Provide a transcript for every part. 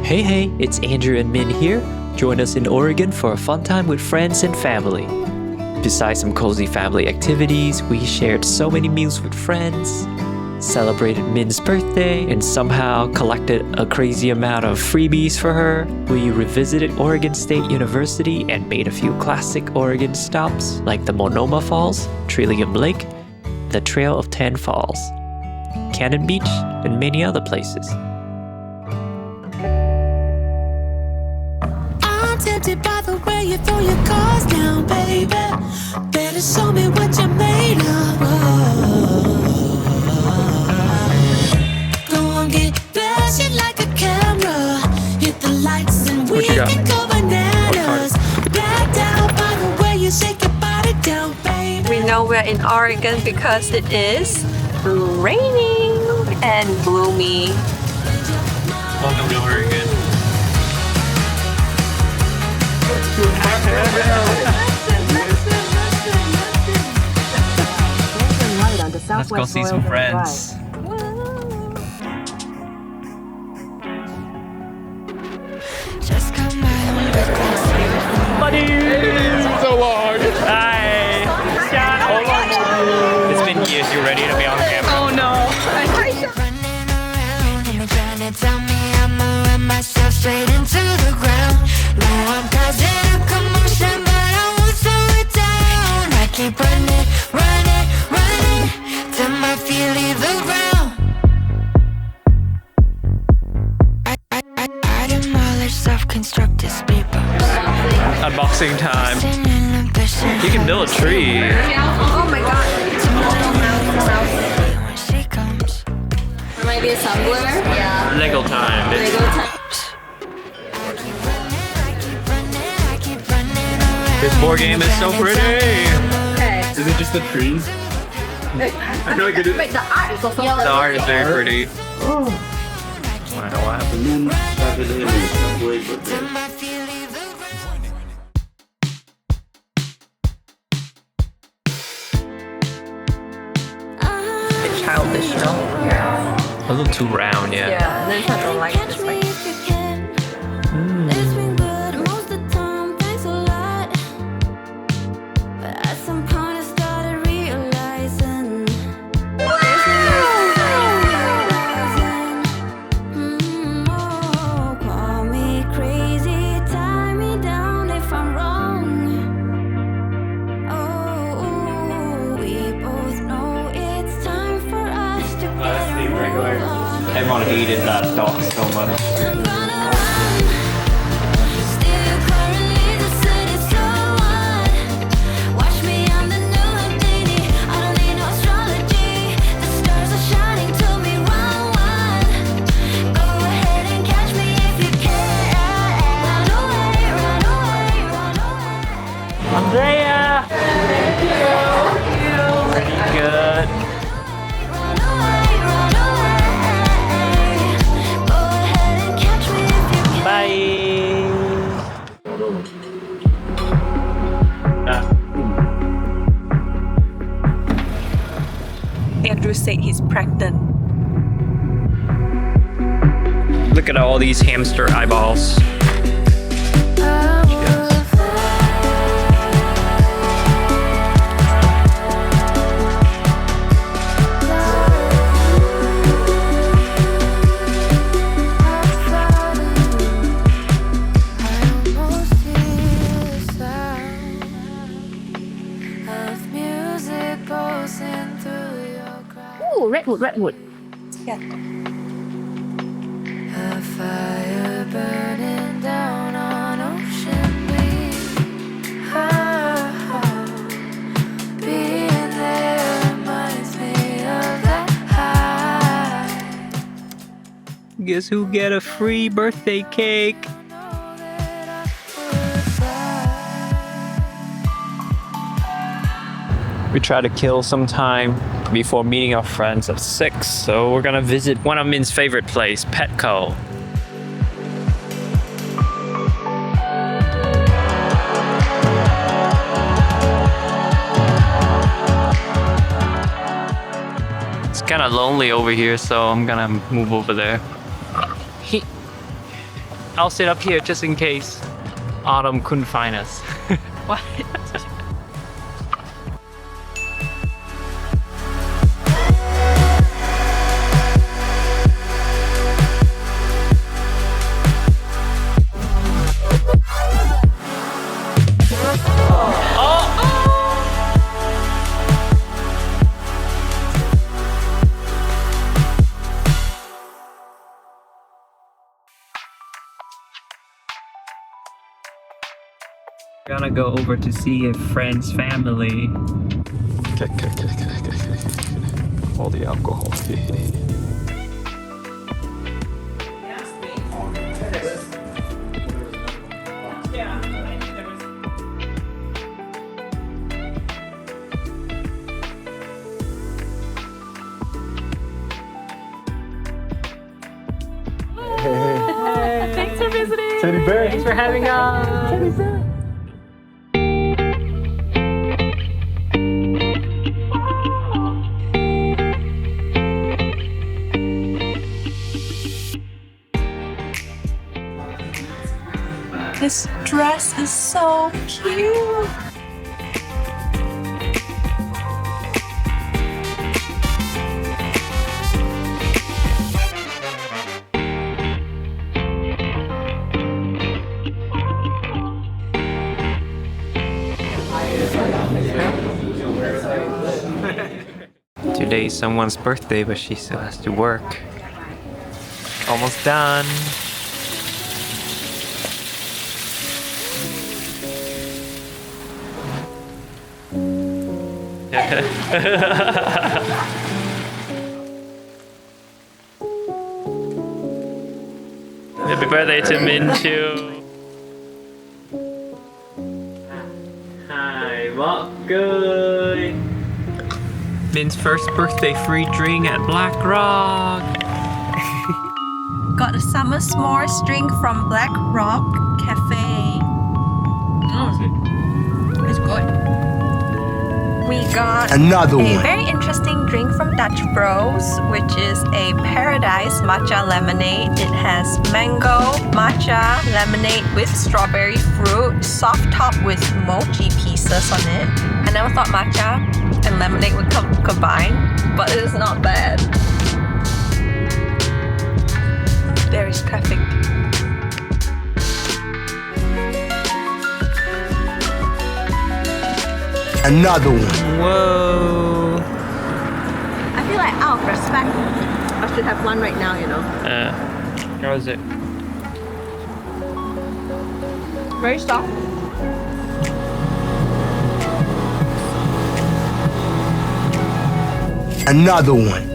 Hey, it's Andrew and Min here. Join us in Oregon for a fun time with friends and family. Besides some cozy family activities, we shared so many meals with friends, celebrated Min's birthday, and somehow collected a crazy amount of freebies for her. We revisited Oregon State University and made a few classic Oregon stops like the Monoma Falls, Trillium Lake, the Trail of 10 Falls, Cannon Beach, and many other places. I'm tempted by the way you throw your cards down, baby. Better show me what you're made of. Go on, get flashing like a camera. Hit the lights and we can go bananas. Blacked out by the way you shake your body down, baby. We know we're in Oregon because it is raining and gloomy. Welcome to Oregon. Let's go see some friends. Just come by. Buddy! So long. Hi! It's been years. You ready to be on camera? Oh no! Running around and you're trying to tell me I'ma run myself straight into the ground. No, I'm causing a commotion, but I won't slow it down. I keep running till my feet leave the ground. I demolish self-constructed speedboats. Unboxing time. You can build a tree. Oh my god! When she comes, Maybe a tumbler? Yeah. Lego time. Lego time. I keep running around. This board game is so pretty. Okay. Is it just the trees? I feel like it is. Wait, the art is also The art is very pretty. Oh. I know what happened. And then after the image, no way but Till there. my feet leave the ground. It's childish, no? A little too round, yeah. Yeah, and then I don't like Catch this. me Like, if you can. It's been good most of the time, thanks a lot. But at some point I started realizing oh, call me crazy, tie me down if I'm wrong. Oh, we both know it's time for us to get regular. Everyone hated that dog so much. Andrea! Pretty good. Bye! Andrew said he's pregnant. Look at all these hamster eyeballs. Ooh, redwood. Yeah. A fire burning down on Ocean Beach. Being there reminds me of that high. Guess who get a free birthday cake? We try to kill some time before meeting our friends at 6, so we're gonna visit one of Min's favorite place, Petco. It's kind of lonely over here, so I'm gonna move over there. I'll sit up here just in case Autumn couldn't find us. What? We're gonna go over to see a friend's family. All the alcohol. Thanks for visiting. Teddy bear. Thanks for having us. Teddy bear. This dress is so cute. Today is someone's birthday, but she still has to work. Almost done. Happy birthday to Minchu. Hi, what good? Min's first birthday free drink at Black Rock. Got a summer s'mores drink from Black Rock Cafe. It's good. We got Another a one. very interesting drink from Dutch Bros, which is a paradise matcha lemonade. It has mango, matcha, lemonade with strawberry fruit, soft top with mochi pieces on it. I never thought matcha and lemonade would combine, but it is not bad. There is traffic. Another one. Whoa. I feel like out of respect, I should have one right now, you know. How is it? Very soft. Another one.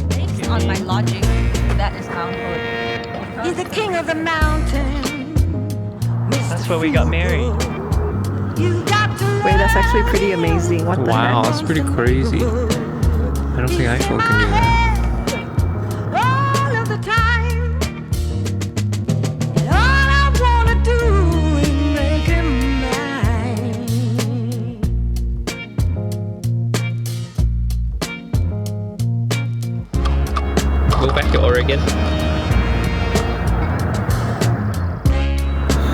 Based on my logic, that is Mount Hood. He's the king of the mountain. That's where we got married. Wait, that's actually pretty amazing. What the Wow, heck? that's pretty crazy. I don't think iPhone can do that. All of the time. And all I wanna do is make him mine. Go back to Oregon.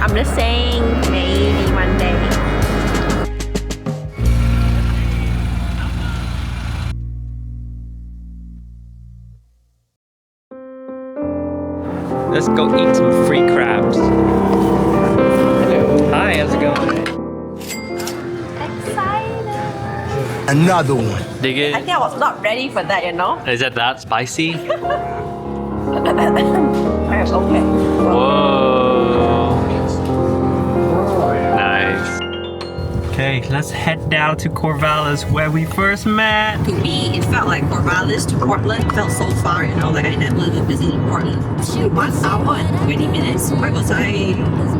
I'm just saying, maybe one day. Let's go eat some free crabs. Hi, how's it going? Excited. Another one. Dig I it. think I was not ready for that, you know. Is it that spicy? Okay. Whoa. Nice. Okay, let's head down to Corvallis where we first met. To me, it felt like Corvallis to Portland felt so far, you know, like I never visited Portland. 1 hour and 20 minutes. Why was I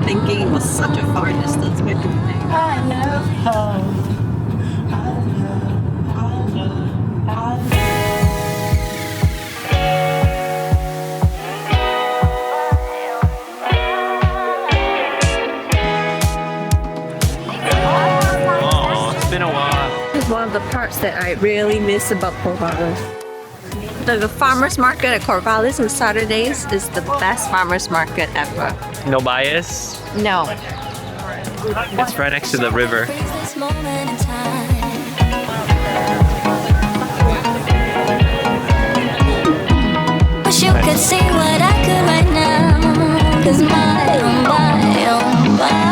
thinking it was such a far distance? is one of the parts that I really miss about Corvallis. The farmers market at Corvallis on Saturdays is the best farmers market ever. No bias. No. It's right next to the river. This moment in time. Wish you could see what I could right now. 'Cause my, oh my, oh my.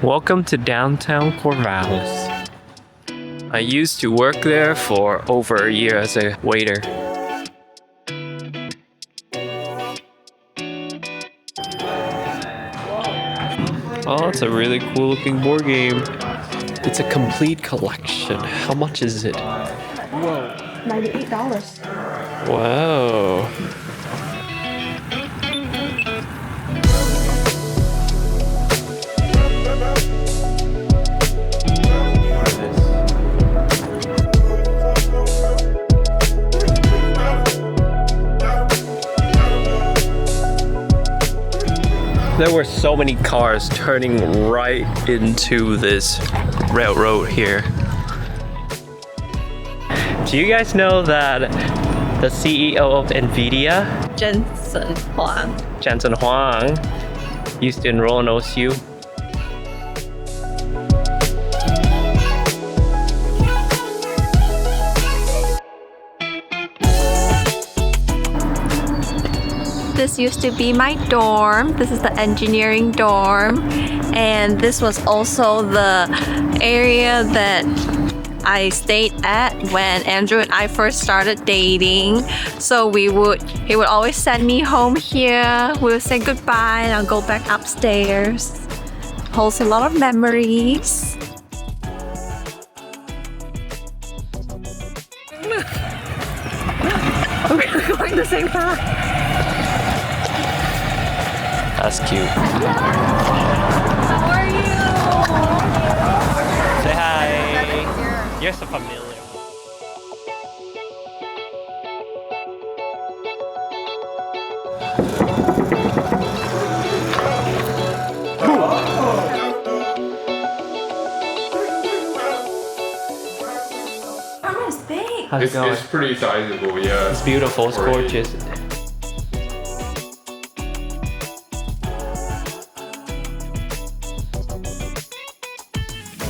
Welcome to downtown Corvallis. I used to work there for over a year as a waiter. Oh, it's a really cool looking board game. It's a complete collection. How much is it? Whoa. $98. Wow. There were so many cars turning right into this railroad here. Do you guys know that the CEO of NVIDIA, Jensen Huang, used to enroll in OSU? This used to be my dorm. This is the engineering dorm. And this was also the area that I stayed at when Andrew and I first started dating. So he would always send me home here. We would say goodbye and I'll go back upstairs. Holds a lot of memories. We're going the same path. That's cute. How are you? Say hi. You're so familiar. Oh, it's big. How's it going? It's pretty sizable, yeah. It's beautiful. It's gorgeous.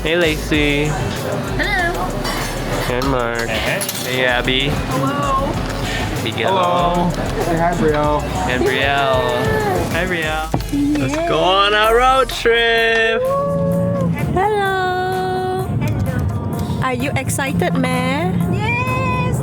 Hey Lacey. Hello. Hey Mark. Hey Abby. Hello. Miguel. Say hi, Brielle. And Brielle. Hi Brielle. Let's go on a road trip. Hello. Are you excited, man? Yes,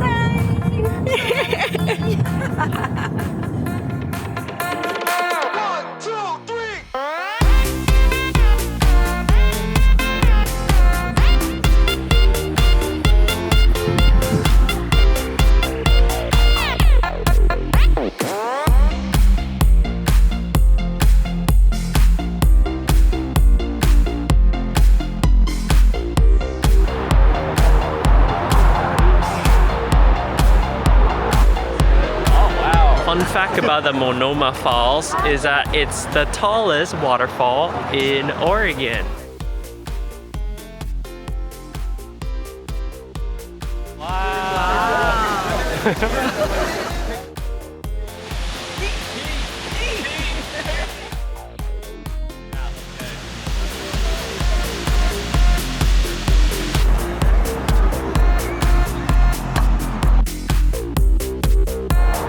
Fun fact about the Monoma Falls is that it's the tallest waterfall in Oregon. Wow.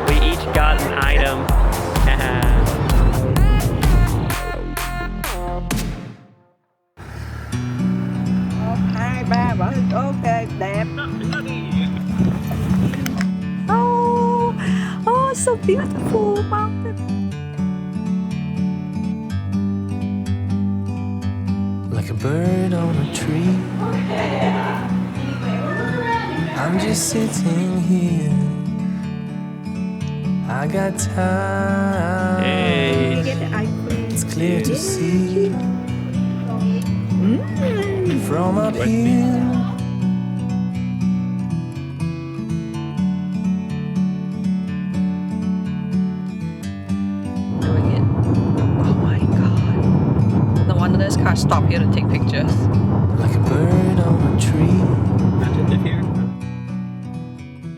We each got an item. Oh, so beautiful mountain. Like a bird on a tree, I'm just sitting here. I got time. Hey. It's clear to see from up here. Doing it. Oh my god. The one Others cars stop here to take pictures. like a bird on a tree. Imagine live here.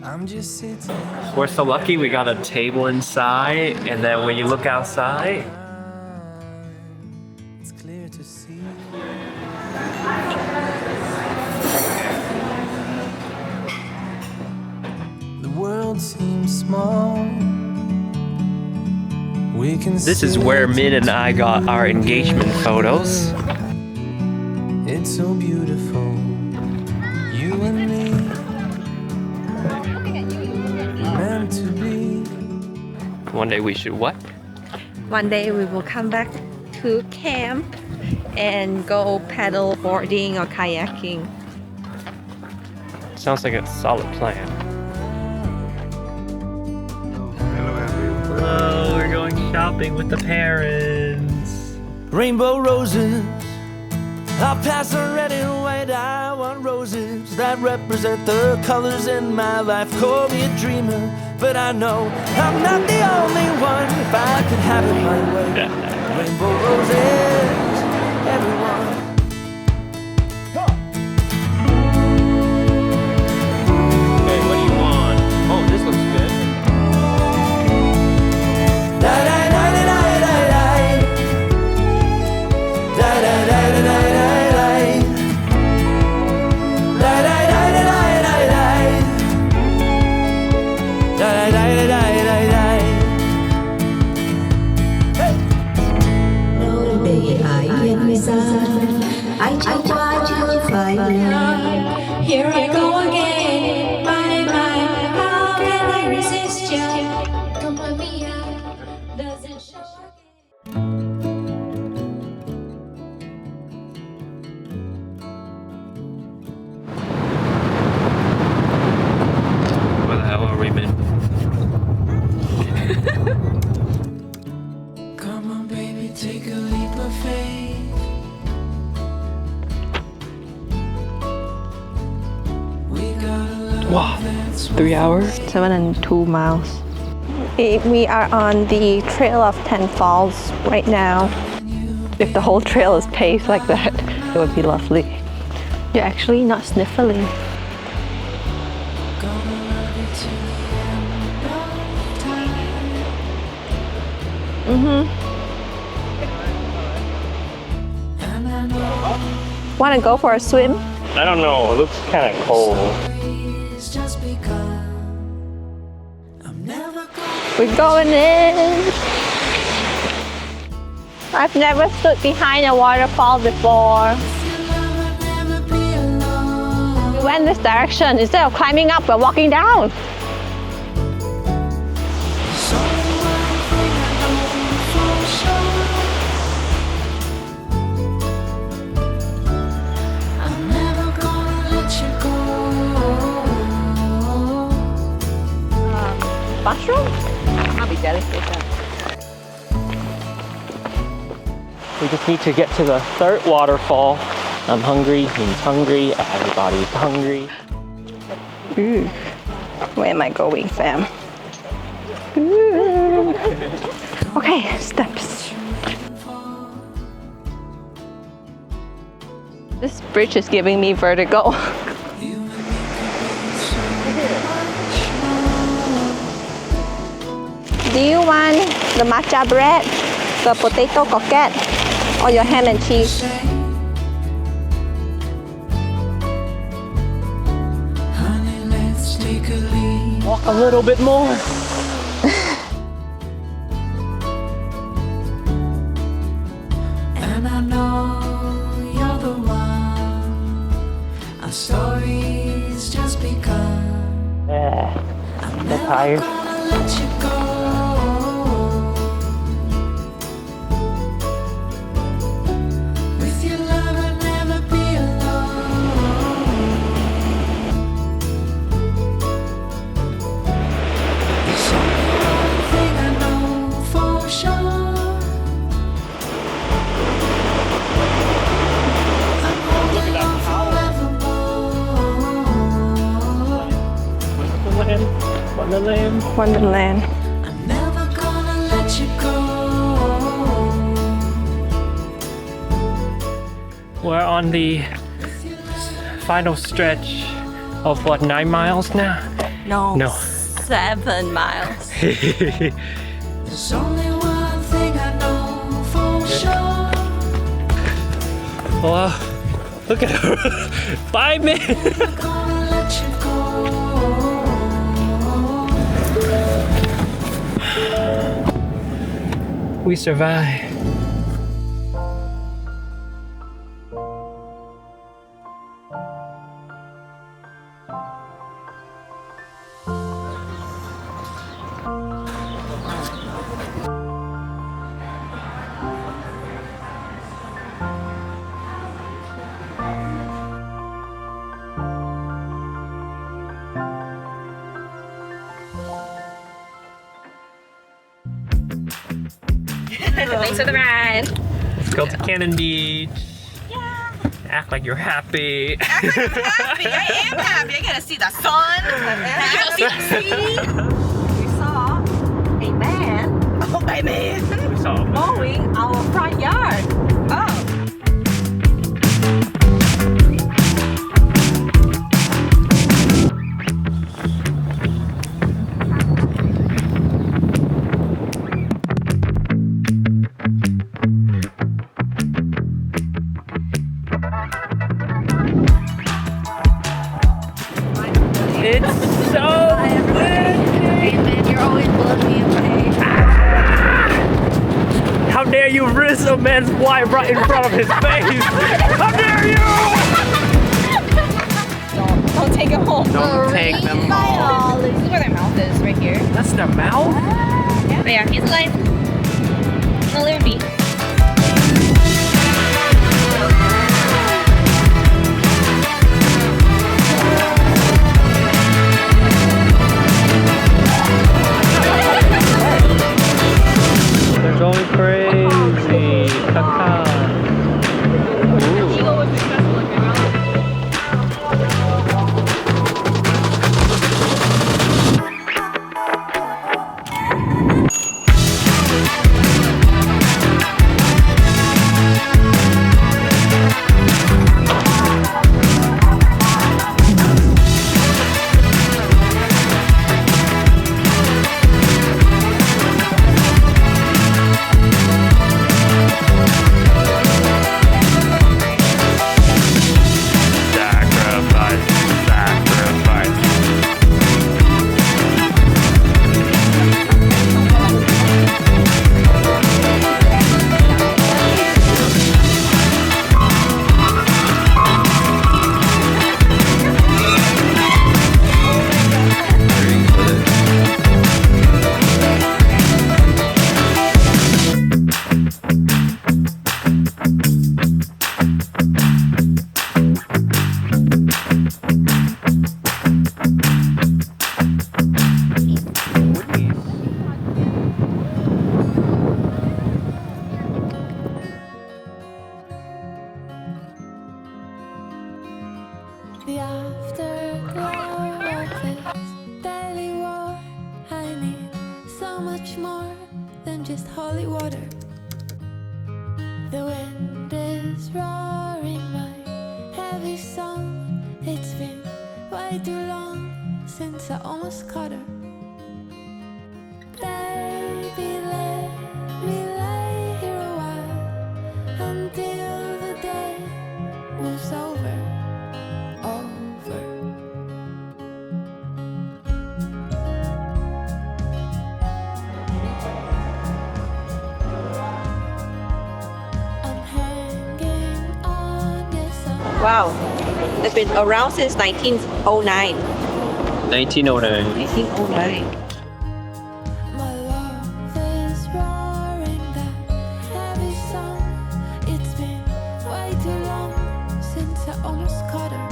I'm just sitting. We're so lucky we got a table inside, and then when you look outside, It's clear to see. The world seems small. We can this is where Min and I got our engagement photos. It's so beautiful. You and me. Meant to be. One day we should what? One day we will come back to camp and go paddle boarding or kayaking. Sounds like a solid plan. Hello everyone. Hello, we're going shopping with the parents. Rainbow roses. I'll pass on red and white. I want roses that represent the colors in my life. Call me a dreamer, but I know I'm not the only one. If I could have it my way. Rainbow roses, everyone. Okay, what do you want? Oh, this looks good. Da da da da da da da. Da da da da da da. Here I go again, my, how can I resist you? Come on, Mia, doesn't show again. Where the hell are we, Min? Come on, baby, take a leap of faith. We got a love Wow, that's 3 hours? 7.2 miles. We are on the Trail of 10 Falls right now. If the whole trail is paved like that, it would be lovely. You're actually not sniffling. gonna love you till the end of time. And I know Want to go for a swim? I don't know, it looks kind of cold. it's just because I'm never gonna We're going in. I've never stood behind a waterfall before. never be alone. We went this direction. Instead of climbing up, we're walking down. So one thing I know for sure, I'm never gonna let you go. Mushroom? I'll be delicate. We just need to get to the third waterfall. I'm hungry means hungry, everybody's hungry. Ooh. Where am I going, fam? Ooh. Okay, steps. This bridge is giving me vertigo. Do you want the matcha bread, the potato croquette, or your ham and cheese? Honey, let's take a leap. Walk a little bit more. And I know you're the one. Our stories just begun. Yeah, I'm I'm never tired. gonna let you go. With your love, I'll never be alone. There's only one thing I know for sure. I'm holding on forevermore. Wonderland. Wonderland. I'm never gonna let you go. We're on the final stretch of what, 9 miles now? No. 7 miles. There's only one thing I know for sure. Wow, look at her. 5 minutes. I'm gonna let you go. We survived. Thanks for the ride. Let's go to Cannon Beach. Yeah. Act like you're happy. I'm happy. I am happy. I gotta see the sun. I gotta see the sea. We saw a man. Oh, my man. We saw him. Mowing our front yard. Oh. It's so Amen. You're always blowing me away. How dare you risk a man's wife right in front of his face? How dare you! Don't take them home. Don't take them home. This is where their mouth is, right here. That's their mouth? Yeah. But yeah, he's alive. He'll live and be. They're going crazy. Caca. The afterglow of this daily war. I need so much more than just holy water. The wind is roaring my heavy song. It's been way too long since I almost caught her. Baby, let me lay here a while until the day moves over. Wow. It's been around since 1909. 1909. 1909. My love is roaring that heavy song. It's been way too long since I almost caught her.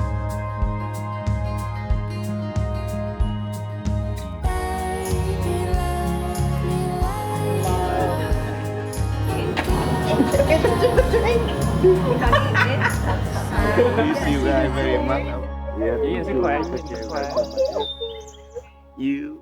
Baby, let me You see that very much. He is quiet. You